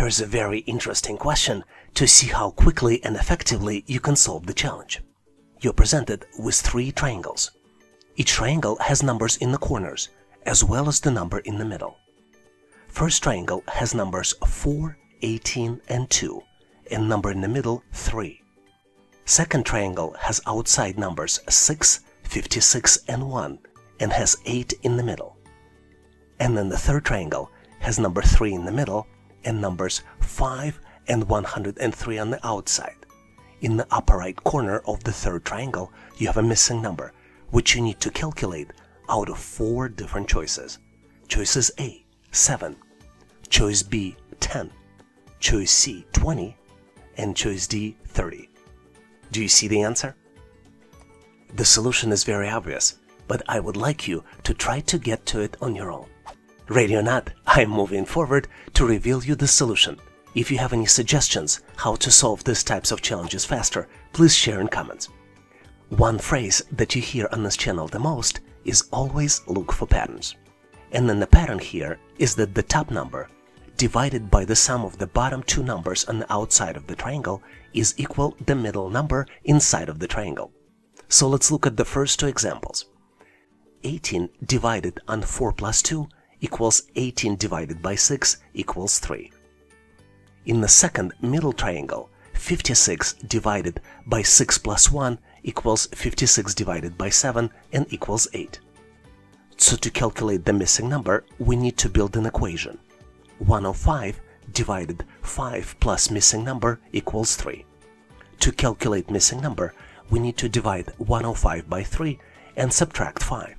Here's a very interesting question to see how quickly and effectively you can solve the challenge. You're presented with 3 triangles. Each triangle has numbers in the corners, as well as the number in the middle. First triangle has numbers 4, 18, and 2, and number in the middle 3. Second triangle has outside numbers 6, 56, and 1, and has 8 in the middle. And then the third triangle has number 3 in the middle, and numbers 5 and 103 on the outside. In the upper right corner of the third triangle, you have a missing number, which you need to calculate out of 4 different choices. Choices A, 7, choice B, 10, choice C, 20, and choice D, 30. Do you see the answer? The solution is very obvious, but I would like you to try to get to it on your own. Ready or not, I'm moving forward to reveal you the solution. If you have any suggestions how to solve these types of challenges faster, please share in comments. One phrase that you hear on this channel the most is always look for patterns. And then the pattern here is that the top number divided by the sum of the bottom 2 numbers on the outside of the triangle is equal the middle number inside of the triangle. So let's look at the first 2 examples. 18 divided on 4 plus 2 equals 18 divided by 6 equals 3. In the second middle triangle, 56 divided by 6 plus 1 equals 56 divided by 7 and equals 8. So to calculate the missing number, we need to build an equation. 105 divided 5 plus missing number equals 3. To calculate missing number, we need to divide 105 by 3 and subtract 5.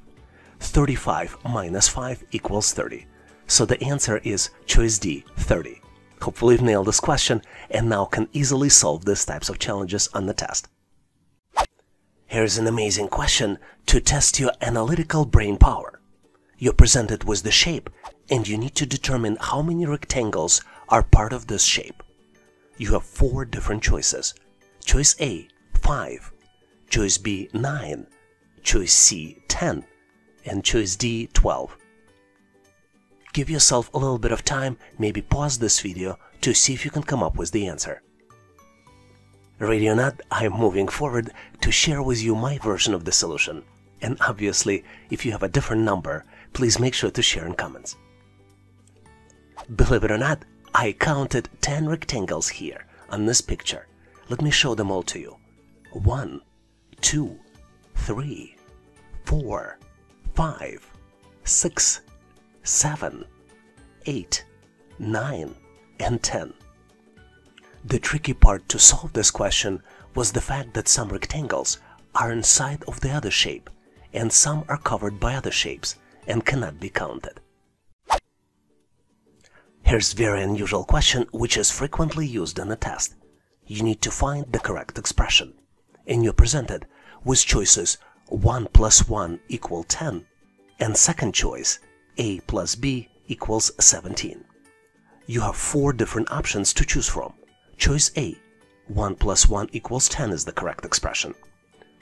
35 minus 5 equals 30. So the answer is choice D, 30. Hopefully you've nailed this question and now can easily solve these types of challenges on the test. Here's an amazing question to test your analytical brain power. You're presented with the shape and you need to determine how many rectangles are part of this shape. You have 4 different choices. Choice A, 5. Choice B, 9. Choice C, 10. And choice D, 12. Give yourself a little bit of time, maybe pause this video to see if you can come up with the answer. Ready or not, I'm moving forward to share with you my version of the solution. And obviously, if you have a different number, please make sure to share in comments. Believe it or not, I counted 10 rectangles here on this picture. Let me show them all to you. 1, 2, 3, 4, 5, 6, 7, 8, 9, and 10. The tricky part to solve this question was the fact that some rectangles are inside of the other shape and some are covered by other shapes and cannot be counted. Here's a very unusual question which is frequently used in a test. You need to find the correct expression, and you're presented with choices 1 plus 1 equals 10, and second choice, A plus B equals 17. You have 4 different options to choose from. Choice A, 1 plus 1 equals 10 is the correct expression.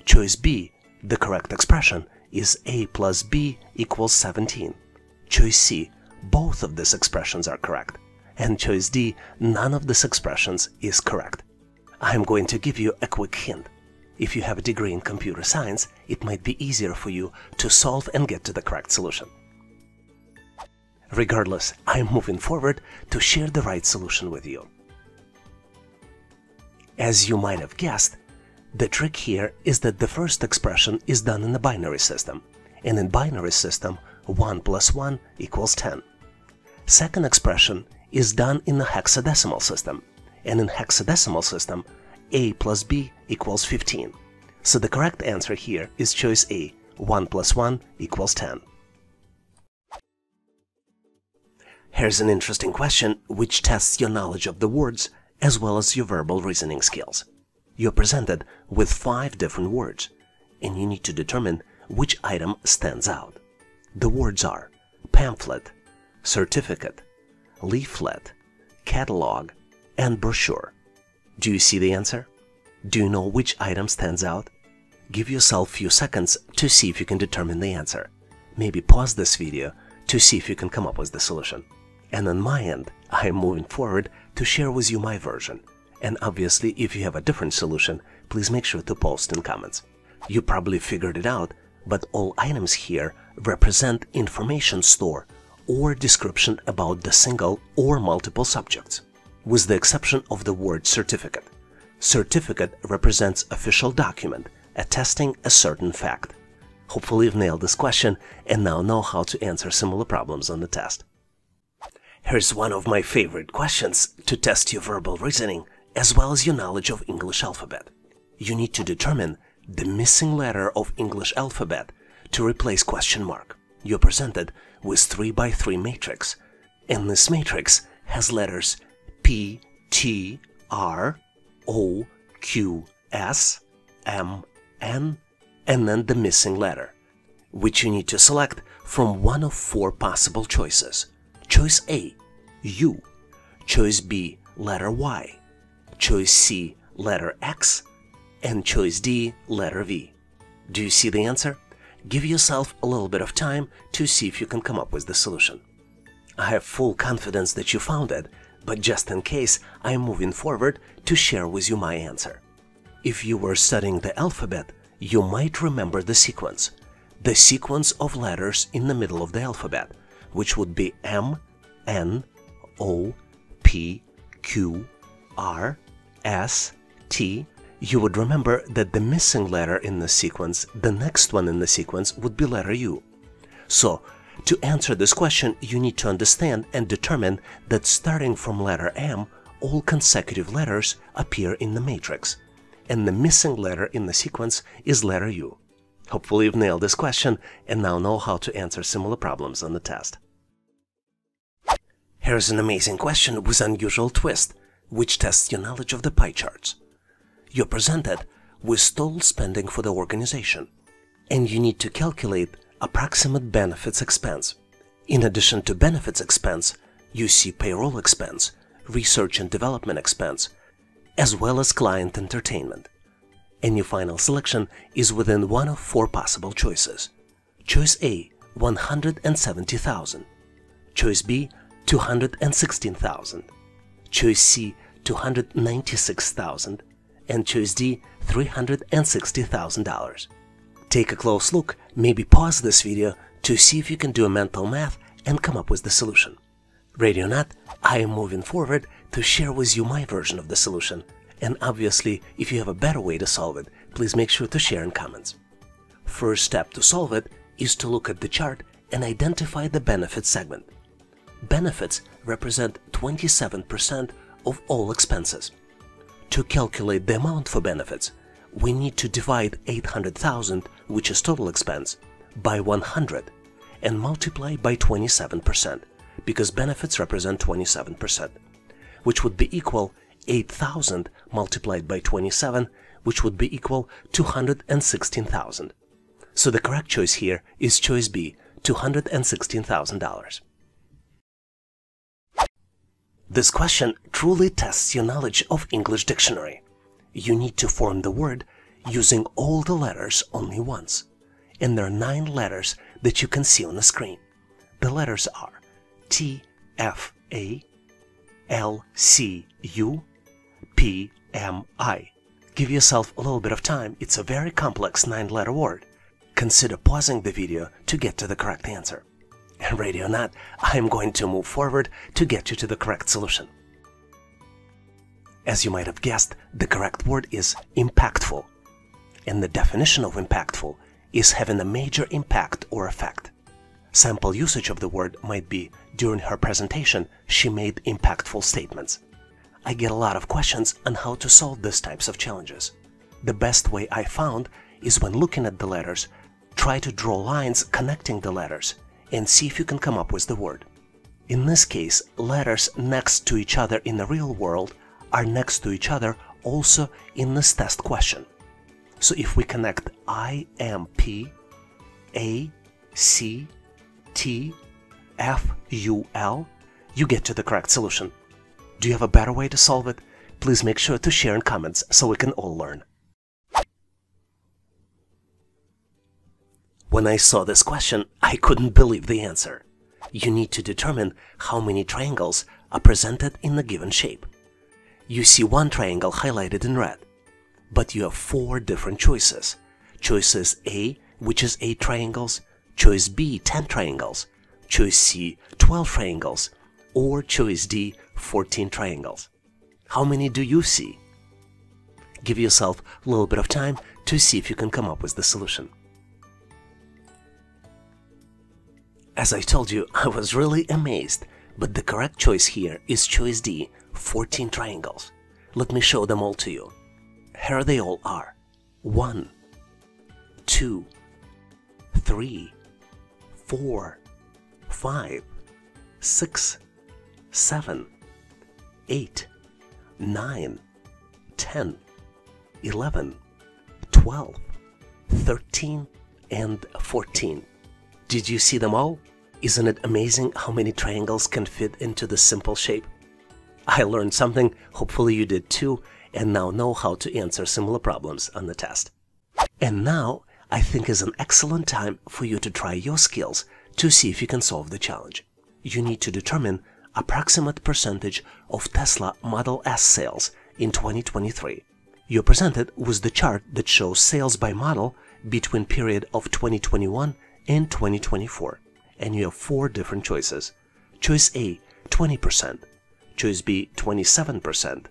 Choice B, the correct expression is A plus B equals 17. Choice C, both of these expressions are correct. And choice D, none of these expressions is correct. I'm going to give you a quick hint. If you have a degree in computer science, it might be easier for you to solve and get to the correct solution. Regardless, I'm moving forward to share the right solution with you. As you might have guessed, the trick here is that the first expression is done in the binary system, and in binary system, 1 plus 1 equals 10. Second expression is done in the hexadecimal system, and in hexadecimal system, A plus B equals 15. So the correct answer here is choice A, 1 plus 1 equals 10. Here's an interesting question which tests your knowledge of the words as well as your verbal reasoning skills. You're presented with 5 different words, and you need to determine which item stands out. The words are pamphlet, certificate, leaflet, catalog, and brochure. Do you see the answer? Do you know which item stands out? Give yourself a few seconds to see if you can determine the answer. Maybe pause this video to see if you can come up with the solution. And on my end, I am moving forward to share with you my version. And obviously, if you have a different solution, please make sure to post in comments. You probably figured it out, but all items here represent information store or description about the single or multiple subjects, with the exception of the word certificate. Certificate represents official document attesting a certain fact. Hopefully you've nailed this question and now know how to answer similar problems on the test. Here's one of my favorite questions to test your verbal reasoning as well as your knowledge of English alphabet. You need to determine the missing letter of English alphabet to replace question mark. You're presented with 3x3 matrix, and this matrix has letters P, T, R, O, Q, S, M, N, and then the missing letter, which you need to select from one of 4 possible choices. Choice A, U. Choice B, letter Y. Choice C, letter X. And choice D, letter V. Do you see the answer? Give yourself a little bit of time to see if you can come up with the solution. I have full confidence that you found it, but just in case, I am moving forward to share with you my answer. If you were studying the alphabet, you might remember the sequence of letters in the middle of the alphabet, which would be M, N, O, P, Q, R, S, T. You would remember that the missing letter in the sequence, the next one in the sequence, would be letter U. So, to answer this question, you need to understand and determine that starting from letter M, all consecutive letters appear in the matrix, and the missing letter in the sequence is letter U. Hopefully you've nailed this question and now know how to answer similar problems on the test. Here's an amazing question with unusual twist, which tests your knowledge of the pie charts. You're presented with total spending for the organization, and you need to calculate approximate benefits expense. In addition to benefits expense, you see payroll expense, research and development expense, as well as client entertainment. And your final selection is within one of 4 possible choices. Choice A, $170,000. Choice B, $216,000. Choice C, $296,000. And choice D, $360,000. Take a close look, maybe pause this video to see if you can do a mental math and come up with the solution. Ready or not, I am moving forward to share with you my version of the solution, and obviously if you have a better way to solve it, please make sure to share in comments. First step to solve it is to look at the chart and identify the benefits segment. Benefits represent 27% of all expenses. To calculate the amount for benefits, we need to divide 800,000, which is total expense, by 100 and multiply by 27%, because benefits represent 27%, which would be equal 8,000 multiplied by 27, which would be equal 216,000. So the correct choice here is choice B, $216,000. This question truly tests your knowledge of English dictionary. You need to form the word using all the letters only once. And there are 9 letters that you can see on the screen. The letters are T, F, A, L, C, U, P, M, I. Give yourself a little bit of time. It's a very complex 9-letter word. Consider pausing the video to get to the correct answer. And ready or not, I am going to move forward to get you to the correct solution. As you might have guessed, the correct word is impactful. And the definition of impactful is having a major impact or effect. Sample usage of the word might be, during her presentation, she made impactful statements. I get a lot of questions on how to solve these types of challenges. The best way I found is when looking at the letters, try to draw lines connecting the letters and see if you can come up with the word. In this case, letters next to each other in the real world are next to each other also in this test question. So if we connect I, M, P, A, C, T, F, U, L, you get to the correct solution. Do you have a better way to solve it? Please make sure to share in comments so we can all learn. When I saw this question, I couldn't believe the answer. You need to determine how many triangles are presented in a given shape. You see one triangle highlighted in red, but you have 4 different choices. Choices A, which is 8 triangles, choice B, 10 triangles, choice C, 12 triangles, or choice D, 14 triangles. How many do you see? Give yourself a little bit of time to see if you can come up with the solution. As I told you, I was really amazed, but the correct choice here is choice D, 14 triangles. Let me show them all to you. Here they all are. 1, 2, 3, 4, 5, 6, 7, 8, 9, 10, 11, 12, 13, and 14. Did you see them all? Isn't it amazing how many triangles can fit into this simple shape? I learned something, hopefully you did too, and now know how to answer similar problems on the test. And now, I think is an excellent time for you to try your skills to see if you can solve the challenge. You need to determine approximate percentage of Tesla Model S sales in 2023. You're presented with the chart that shows sales by model between period of 2021 and 2024, and you have 4 different choices. Choice A, 20%, choice B, 27%,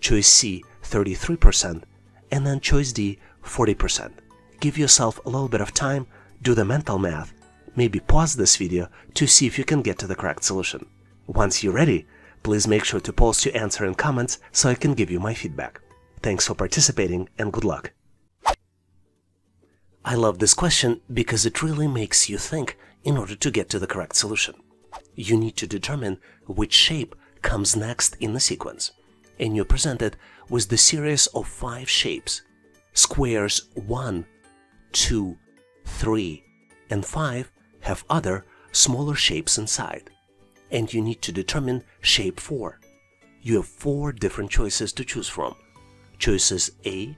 choice C, 33%, and then choice D, 40%. Give yourself a little bit of time, do the mental math, maybe pause this video to see if you can get to the correct solution. Once you're ready, please make sure to post your answer in comments so I can give you my feedback. Thanks for participating and good luck. I love this question because it really makes you think in order to get to the correct solution. You need to determine which shape comes next in the sequence, and you're presented with the series of 5 shapes. Squares 1, 2, 3, and 5 have other, smaller shapes inside, and you need to determine shape 4. You have 4 different choices to choose from. Choices A,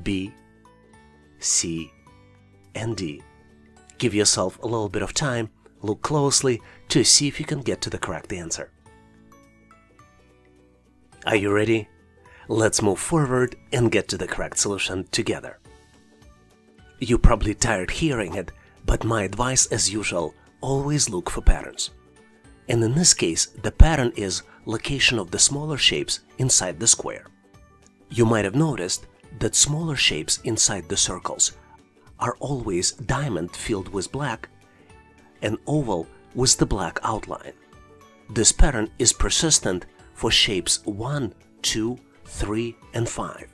B, C, and D. Give yourself a little bit of time, look closely to see if you can get to the correct answer. Are you ready? Let's move forward and get to the correct solution together. You're probably tired hearing it, but my advice as usual, always look for patterns. And in this case, the pattern is location of the smaller shapes inside the square. You might have noticed that smaller shapes inside the circles are always diamond filled with black and oval with the black outline. This pattern is persistent for shapes 1, 2, 3, and 5.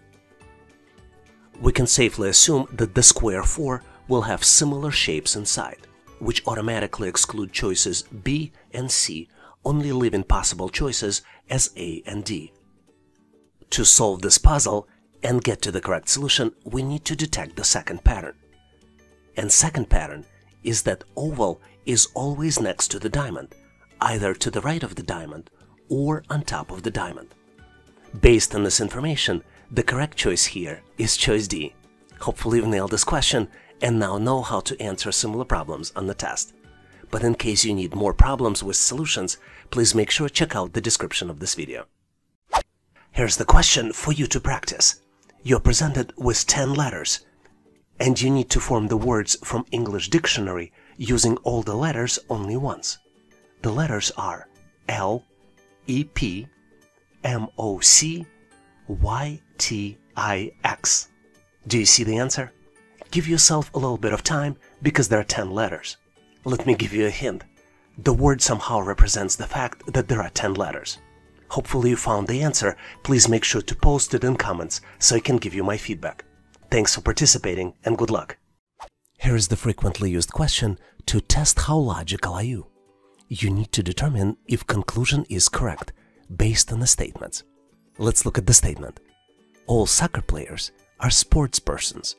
We can safely assume that the square 4 will have similar shapes inside, which automatically exclude choices B and C, only leaving possible choices as A and D. To solve this puzzle and get to the correct solution, we need to detect the second pattern. And second pattern is that oval is always next to the diamond, either to the right of the diamond or on top of the diamond. Based on this information, the correct choice here is choice D. Hopefully you've nailed this question and now know how to answer similar problems on the test. But in case you need more problems with solutions, please make sure to check out the description of this video. Here's the question for you to practice. You're presented with 10 letters, and you need to form the words from English dictionary using all the letters only once. The letters are L, E, P, M, O, C, Y, T, I, X. Do you see the answer? Give yourself a little bit of time because there are 10 letters. Let me give you a hint. The word somehow represents the fact that there are 10 letters. Hopefully you found the answer. Please make sure to post it in comments so I can give you my feedback. Thanks for participating and good luck. Here is the frequently used question to test how logical are you. You need to determine if conclusion is correct based on the statements. Let's look at the statement. All soccer players are sports persons,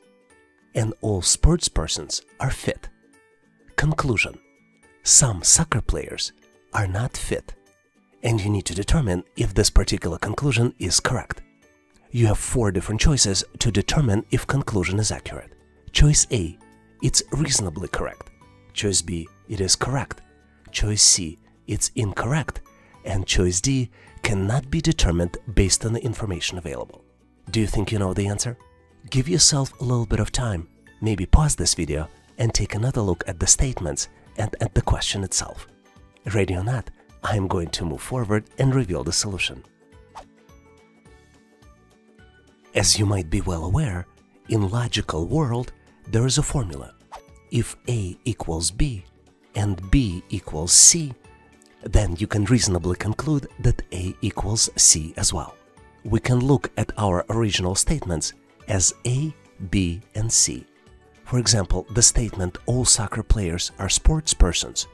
and all sports persons are fit. Conclusion. Some soccer players are not fit, and you need to determine if this particular conclusion is correct. You have 4 different choices to determine if conclusion is accurate. Choice A, it's reasonably correct. Choice B, it is correct. choice C, it's incorrect, and choice D cannot be determined based on the information available. Do you think you know the answer? Give yourself a little bit of time, maybe pause this video and take another look at the statements and at the question itself. Ready or not, I'm going to move forward and reveal the solution. As you might be well aware, in logical world, there is a formula. If A equals B and B equals C, then you can reasonably conclude that A equals C as well. We can look at our original statements as A, B, and C. For example, the statement all soccer players are sports persons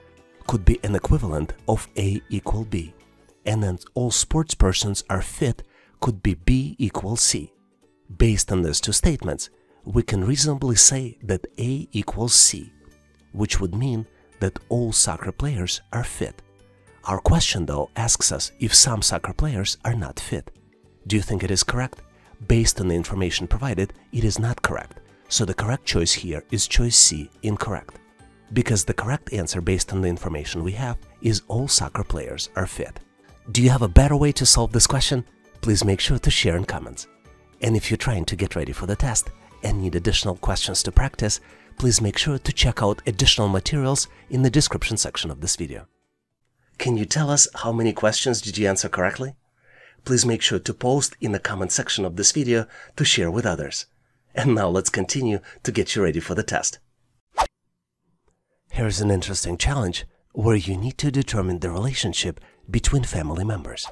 could be an equivalent of A equal B, and then all sports persons are fit could be B equals C. Based on these two statements, we can reasonably say that A equals C, which would mean that all soccer players are fit. Our question, though, asks us if some soccer players are not fit. Do you think it is correct? Based on the information provided, it is not correct. So the correct choice here is choice C, incorrect. Because the correct answer based on the information we have is all soccer players are fit. Do you have a better way to solve this question? Please make sure to share in comments. And if you're trying to get ready for the test and need additional questions to practice, please make sure to check out additional materials in the description section of this video. Can you tell us how many questions did you answer correctly? Please make sure to post in the comment section of this video to share with others. And now let's continue to get you ready for the test. Here's an interesting challenge where you need to determine the relationship between family members.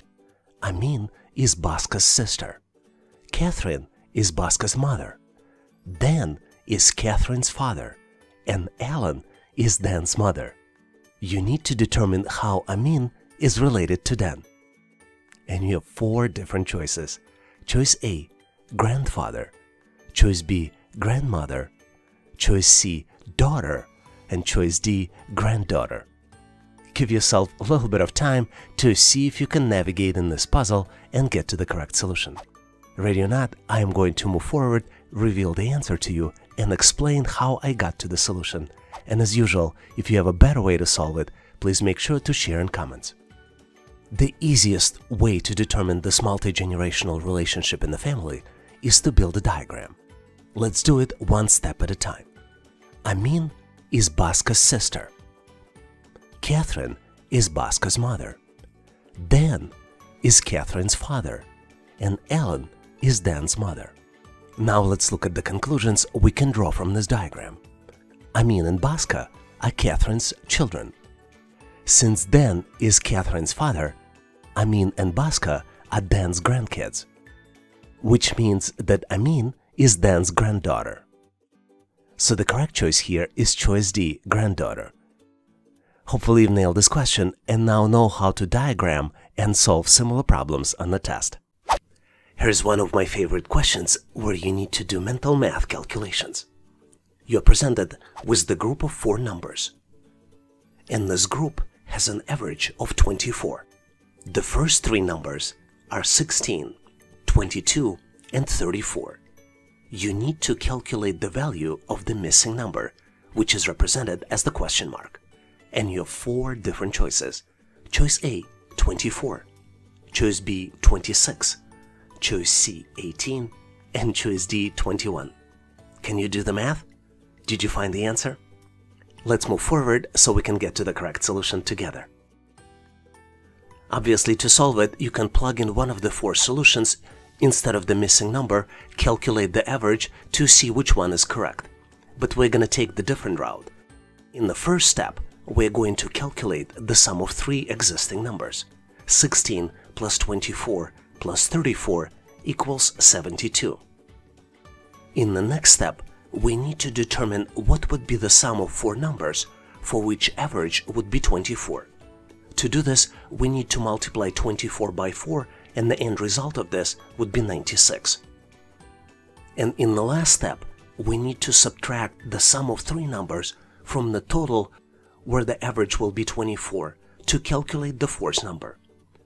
Amin is Bhaska's sister. Catherine is Bhaska's mother. Dan is Catherine's father. And Alan is Dan's mother. You need to determine how Amin is related to Dan. And you have 4 different choices. Choice A, grandfather. Choice B, grandmother. Choice C, daughter. And choice D, granddaughter. Give yourself a little bit of time to see if you can navigate in this puzzle and get to the correct solution. Ready or not, I am going to move forward, reveal the answer to you, and explain how I got to the solution. And as usual, if you have a better way to solve it, please make sure to share in comments. The easiest way to determine this multi-generational relationship in the family is to build a diagram. Let's do it one step at a time. Amin is Bhaska's sister. Catherine is Bhaska's mother. Dan is Catherine's father. And Alan is Dan's mother. Now let's look at the conclusions we can draw from this diagram. Amin and Bhaska are Catherine's children. Since Dan is Catherine's father, Amin and Bhaska are Dan's grandkids, which means that Amin is Dan's granddaughter. So the correct choice here is choice D, granddaughter. Hopefully you've nailed this question and now know how to diagram and solve similar problems on the test. Here's one of my favorite questions where you need to do mental math calculations. You're presented with the group of 4 numbers, and this group has an average of 24. The first 3 numbers are 16, 22, and 34. You need to calculate the value of the missing number, which is represented as the question mark. And you have 4 different choices. Choice A, 24. Choice B, 26. Choice C, 18. And choice D, 21. Can you do the math? Did you find the answer? Let's move forward so we can get to the correct solution together. Obviously, to solve it, you can plug in one of the 4 solutions. Instead of the missing number, calculate the average to see which one is correct. But we're going to take the different route. In the first step, we're going to calculate the sum of 3 existing numbers. 16 plus 24 plus 34 equals 72. In the next step, we need to determine what would be the sum of 4 numbers for which average would be 24. To do this, we need to multiply 24 by 4, and the end result of this would be 96. And in the last step, we need to subtract the sum of 3 numbers from the total where the average will be 24 to calculate the 4th number.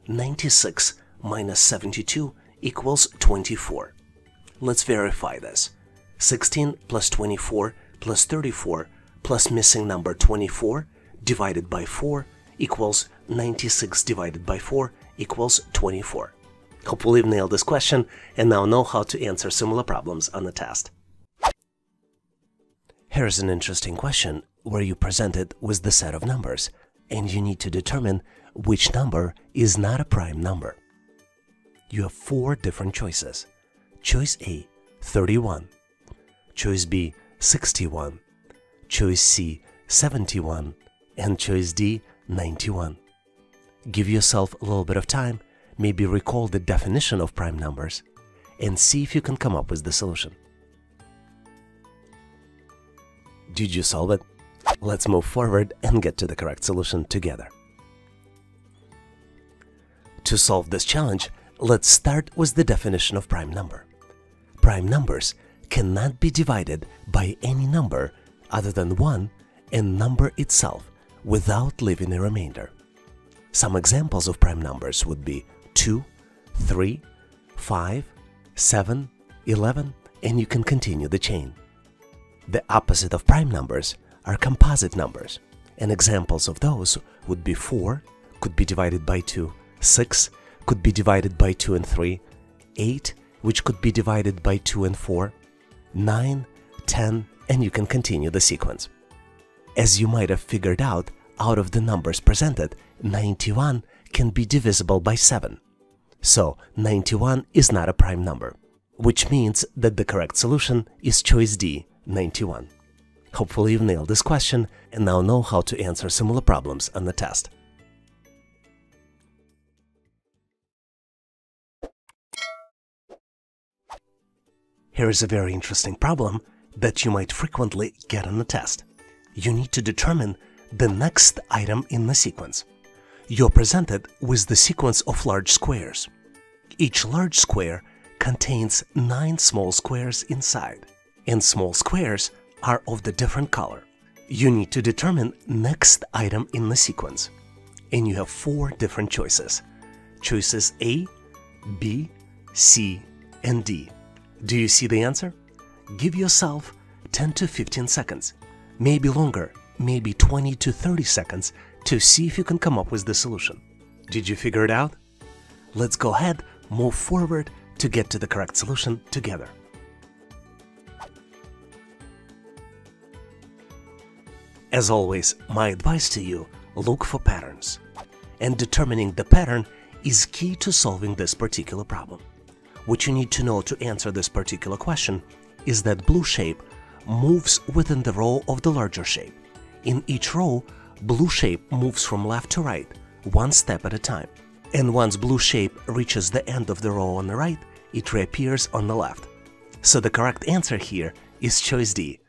96 minus 72 equals 24. Let's verify this. 16 plus 24 plus 34 plus missing number 24 divided by 4 equals 96 divided by 4 equals 24. Hopefully you've nailed this question and now know how to answer similar problems on the test. Here's an interesting question where you're presented with the set of numbers and you need to determine which number is not a prime number. You have 4 different choices. Choice A, 31. Choice B, 61. Choice C, 71. And choice D, 91. Give yourself a little bit of time, maybe recall the definition of prime numbers, and see if you can come up with the solution. Did you solve it? Let's move forward and get to the correct solution together. To solve this challenge, let's start with the definition of prime number. Prime numbers cannot be divided by any number other than 1 and number itself without leaving a remainder. Some examples of prime numbers would be 2, 3, 5, 7, 11, and you can continue the chain. The opposite of prime numbers are composite numbers, and examples of those would be 4, could be divided by 2, 6, could be divided by 2 and 3, 8, which could be divided by 2 and 4, 9, 10, and you can continue the sequence. As you might have figured out of the numbers presented, 91 can be divisible by 7. So 91 is not a prime number, which means that the correct solution is choice D, 91. Hopefully you've nailed this question and now know how to answer similar problems on the test. Here is a very interesting problem that you might frequently get on the test. You need to determine the next item in the sequence. You're presented with the sequence of large squares. Each large square contains 9 small squares inside, and small squares are of the different color. You need to determine next item in the sequence, and you have 4 different choices. Choices A, B, C, and D. Do you see the answer? Give yourself 10 to 15 seconds, maybe longer, maybe 20 to 30 seconds to see if you can come up with the solution. Did you figure it out? Let's go ahead, move forward to get to the correct solution together. As always, my advice to you, look for patterns. And determining the pattern is key to solving this particular problem. What you need to know to answer this particular question is that blue shape moves within the row of the larger shape. In each row, blue shape moves from left to right, one step at a time. And once blue shape reaches the end of the row on the right, it reappears on the left. So the correct answer here is choice D.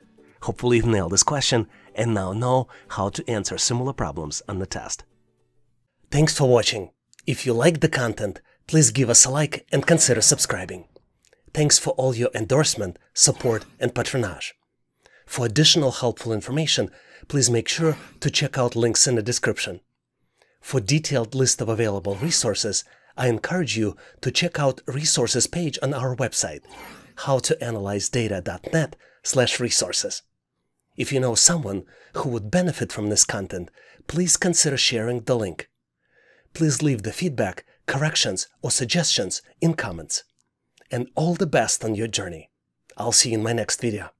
Hopefully you've nailed this question and now know how to answer similar problems on the test. Thanks for watching. If you liked the content, please give us a like and consider subscribing. Thanks for all your endorsement, support, and patronage. For additional helpful information, please make sure to check out links in the description. For detailed list of available resources, I encourage you to check out resources page on our website, howtoanalyzedata.net/resources. If you know someone who would benefit from this content, please consider sharing the link. Please leave the feedback, corrections, or suggestions in comments. And all the best on your journey. I'll see you in my next video.